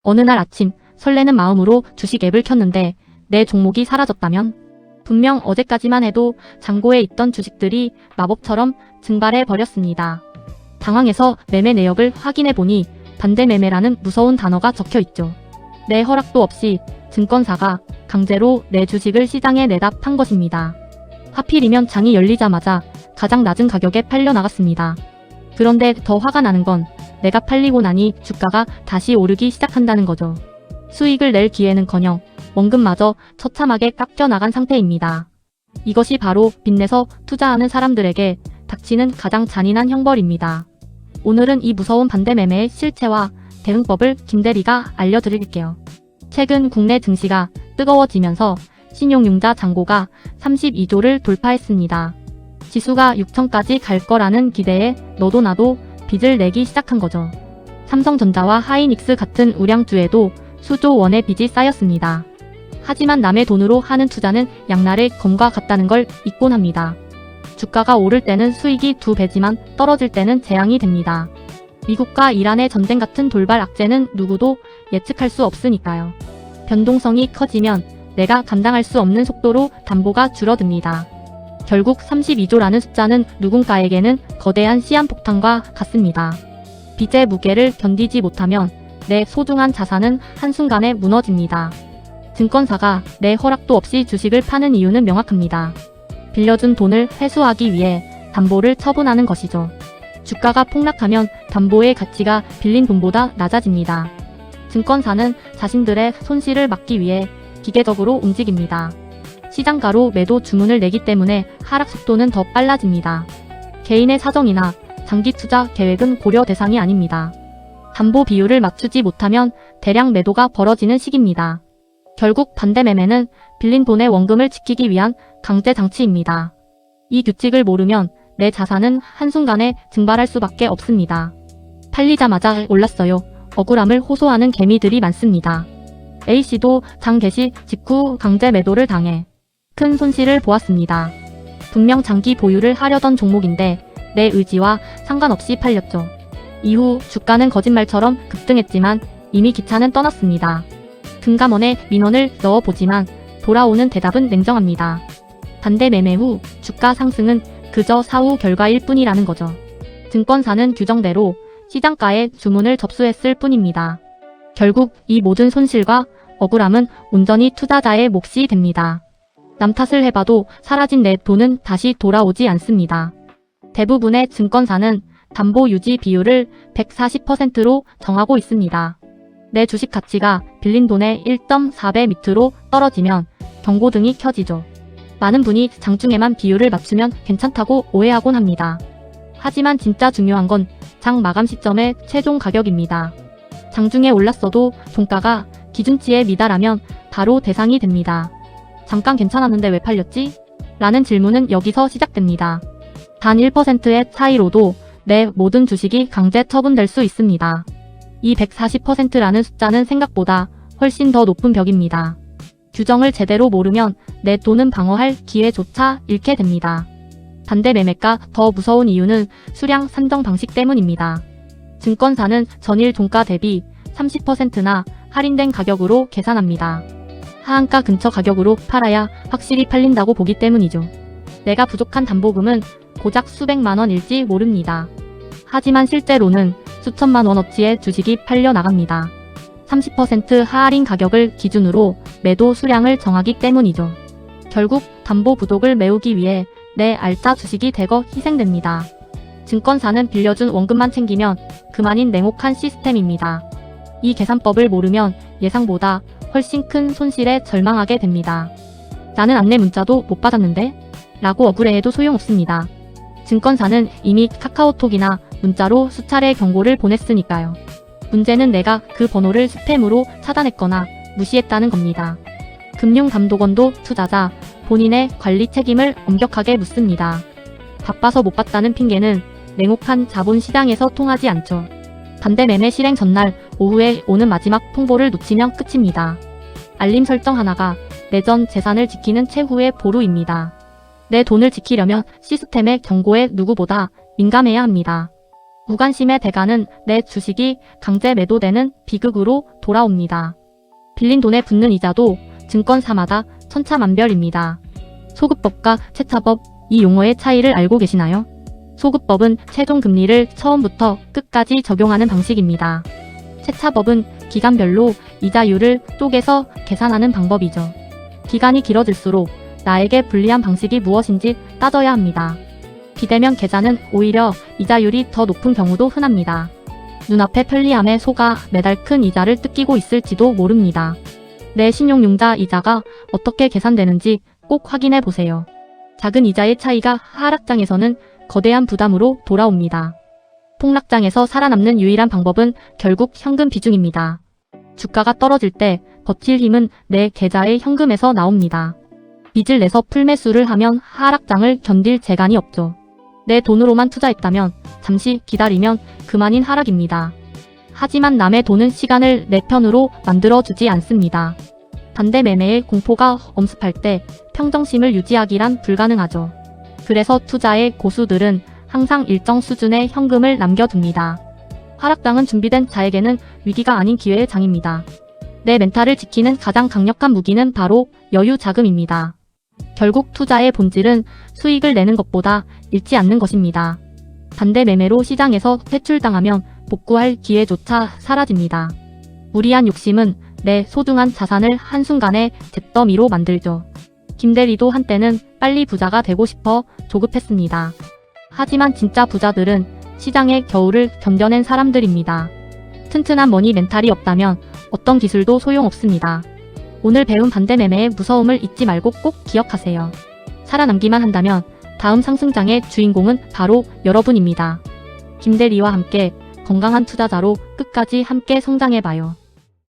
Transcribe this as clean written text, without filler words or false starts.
어느 날 아침 설레는 마음으로 주식 앱을 켰는데 내 종목이 사라졌다면? 분명 어제까지만 해도 잔고에 있던 주식들이 마법처럼 증발해 버렸습니다. 당황해서 매매 내역을 확인해 보니 반대 매매라는 무서운 단어가 적혀 있죠. 내 허락도 없이 증권사가 강제로 내 주식을 시장에 내다 판 것입니다. 하필이면 장이 열리자마자 가장 낮은 가격에 팔려 나갔습니다. 그런데 더 화가 나는 건 내가 팔리고 나니 주가가 다시 오르기 시작한다는 거죠. 수익을 낼 기회는커녕 원금마저 처참하게 깎여 나간 상태입니다. 이것이 바로 빚내서 투자하는 사람들에게 닥치는 가장 잔인한 형벌입니다. 오늘은 이 무서운 반대 매매의 실체와 대응법을 김대리가 알려드릴게요. 최근 국내 증시가 뜨거워지면서 신용융자 잔고가 32조를 돌파했습니다. 지수가 6천까지 갈 거라는 기대에 너도 나도 빚을 내기 시작한 거죠. 삼성전자와 하이닉스 같은 우량주에도 수조 원의 빚이 쌓였습니다. 하지만 남의 돈으로 하는 투자는 양날의 검과 같다는 걸 잊곤 합니다. 주가가 오를 때는 수익이 2배지만 떨어질 때는 재앙이 됩니다. 미국과 이란의 전쟁 같은 돌발 악재는 누구도 예측할 수 없으니까요. 변동성이 커지면 내가 감당할 수 없는 속도로 담보가 줄어듭니다. 결국 32조라는 숫자는 누군가에게는 거대한 시한폭탄과 같습니다. 빚의 무게를 견디지 못하면 내 소중한 자산은 한순간에 무너집니다. 증권사가 내 허락도 없이 주식을 파는 이유는 명확합니다. 빌려준 돈을 회수하기 위해 담보를 처분하는 것이죠. 주가가 폭락하면 담보의 가치가 빌린 돈보다 낮아집니다. 증권사는 자신들의 손실을 막기 위해 기계적으로 움직입니다. 시장가로 매도 주문을 내기 때문에 하락 속도는 더 빨라집니다. 개인의 사정이나 장기 투자 계획은 고려 대상이 아닙니다. 담보 비율을 맞추지 못하면 대량 매도가 벌어지는 시기입니다. 결국 반대 매매는 빌린 돈의 원금을 지키기 위한 강제 장치입니다. 이 규칙을 모르면 내 자산은 한순간에 증발할 수밖에 없습니다. 팔리자마자 올랐어요. 억울함을 호소하는 개미들이 많습니다. A씨도 장 개시 직후 강제 매도를 당해 큰 손실을 보았습니다. 분명 장기 보유를 하려던 종목인데 내 의지와 상관없이 팔렸죠. 이후 주가는 거짓말처럼 급등했지만 이미 기차는 떠났습니다. 금감원에 민원을 넣어보지만 돌아오는 대답은 냉정합니다. 반대 매매 후 주가 상승은 그저 사후 결과일 뿐이라는 거죠. 증권사는 규정대로 시장가에 주문을 접수했을 뿐입니다. 결국 이 모든 손실과 억울함은 온전히 투자자의 몫이 됩니다. 남 탓을 해봐도 사라진 내 돈은 다시 돌아오지 않습니다. 대부분의 증권사는 담보 유지 비율을 140%로 정하고 있습니다. 내 주식 가치가 빌린 돈의 1.4배 밑으로 떨어지면 경고등이 켜지죠. 많은 분이 장중에만 비율을 맞추면 괜찮다고 오해하곤 합니다. 하지만 진짜 중요한 건 장 마감 시점의 최종 가격입니다. 장중에 올랐어도 종가가 기준치에 미달하면 바로 대상이 됩니다. 잠깐 괜찮았는데 왜 팔렸지? 라는 질문은 여기서 시작됩니다. 단 1%의 차이로도 내 모든 주식이 강제 처분될 수 있습니다. 이 140%라는 숫자는 생각보다 훨씬 더 높은 벽입니다. 규정을 제대로 모르면 내 돈은 방어할 기회조차 잃게 됩니다. 반대 매매가 더 무서운 이유는 수량 산정 방식 때문입니다. 증권사는 전일 종가 대비 30%나 할인된 가격으로 계산합니다. 하한가 근처 가격으로 팔아야 확실히 팔린다고 보기 때문이죠. 내가 부족한 담보금은 고작 수백만 원일지 모릅니다. 하지만 실제로는 수천만 원어치의 주식이 팔려 나갑니다. 30% 할인 가격을 기준으로 매도 수량을 정하기 때문이죠. 결국 담보 부족을 메우기 위해 내 알짜 주식이 대거 희생됩니다. 증권사는 빌려준 원금만 챙기면 그만인 냉혹한 시스템입니다. 이 계산법을 모르면 예상보다 훨씬 큰 손실에 절망하게 됩니다. 나는 안내 문자도 못 받았는데? 라고 억울해해도 소용없습니다. 증권사는 이미 카카오톡이나 문자로 수차례 경고를 보냈으니까요. 문제는 내가 그 번호를 스팸으로 차단했거나 무시했다는 겁니다. 금융감독원도 투자자 본인의 관리 책임을 엄격하게 묻습니다. 바빠서 못 봤다는 핑계는 냉혹한 자본시장에서 통하지 않죠. 반대 매매 실행 전날 오후에 오는 마지막 통보를 놓치면 끝입니다. 알림 설정 하나가 내 전 재산을 지키는 최후의 보루입니다. 내 돈을 지키려면 시스템의 경고에 누구보다 민감해야 합니다. 무관심의 대가는 내 주식이 강제 매도되는 비극으로 돌아옵니다. 빌린 돈에 붙는 이자도 증권사마다 천차만별입니다. 소급법과 채차법, 이 용어의 차이를 알고 계시나요? 소급법은 최종 금리를 처음부터 끝까지 적용하는 방식입니다. 채차법은 기간별로 이자율을 쪼개서 계산하는 방법이죠. 기간이 길어질수록 나에게 불리한 방식이 무엇인지 따져야 합니다. 비대면 계좌는 오히려 이자율이 더 높은 경우도 흔합니다. 눈앞의 편리함에 속아 매달 큰 이자를 뜯기고 있을지도 모릅니다. 내 신용융자 이자가 어떻게 계산되는지 꼭 확인해 보세요. 작은 이자의 차이가 하락장에서는 거대한 부담으로 돌아옵니다. 폭락장에서 살아남는 유일한 방법은 결국 현금 비중입니다. 주가가 떨어질 때 버틸 힘은 내 계좌의 현금에서 나옵니다. 빚을 내서 풀매수를 하면 하락장을 견딜 재간이 없죠. 내 돈으로만 투자했다면 잠시 기다리면 그만인 하락입니다. 하지만 남의 돈은 시간을 내 편으로 만들어주지 않습니다. 반대 매매의 공포가 엄습할 때 평정심을 유지하기란 불가능하죠. 그래서 투자의 고수들은 항상 일정 수준의 현금을 남겨둡니다. 하락장은 준비된 자에게는 위기가 아닌 기회의 장입니다. 내 멘탈을 지키는 가장 강력한 무기는 바로 여유 자금입니다. 결국 투자의 본질은 수익을 내는 것보다 잃지 않는 것입니다. 반대 매매로 시장에서 퇴출당하면 복구할 기회조차 사라집니다. 무리한 욕심은 내 소중한 자산을 한순간에 잿더미로 만들죠. 김대리도 한때는 빨리 부자가 되고 싶어 조급했습니다. 하지만 진짜 부자들은 시장의 겨울을 견뎌낸 사람들입니다. 튼튼한 머니 멘탈이 없다면 어떤 기술도 소용없습니다. 오늘 배운 반대 매매의 무서움을 잊지 말고 꼭 기억하세요. 살아남기만 한다면 다음 상승장의 주인공은 바로 여러분입니다. 김대리와 함께 건강한 투자자로 끝까지 함께 성장해봐요.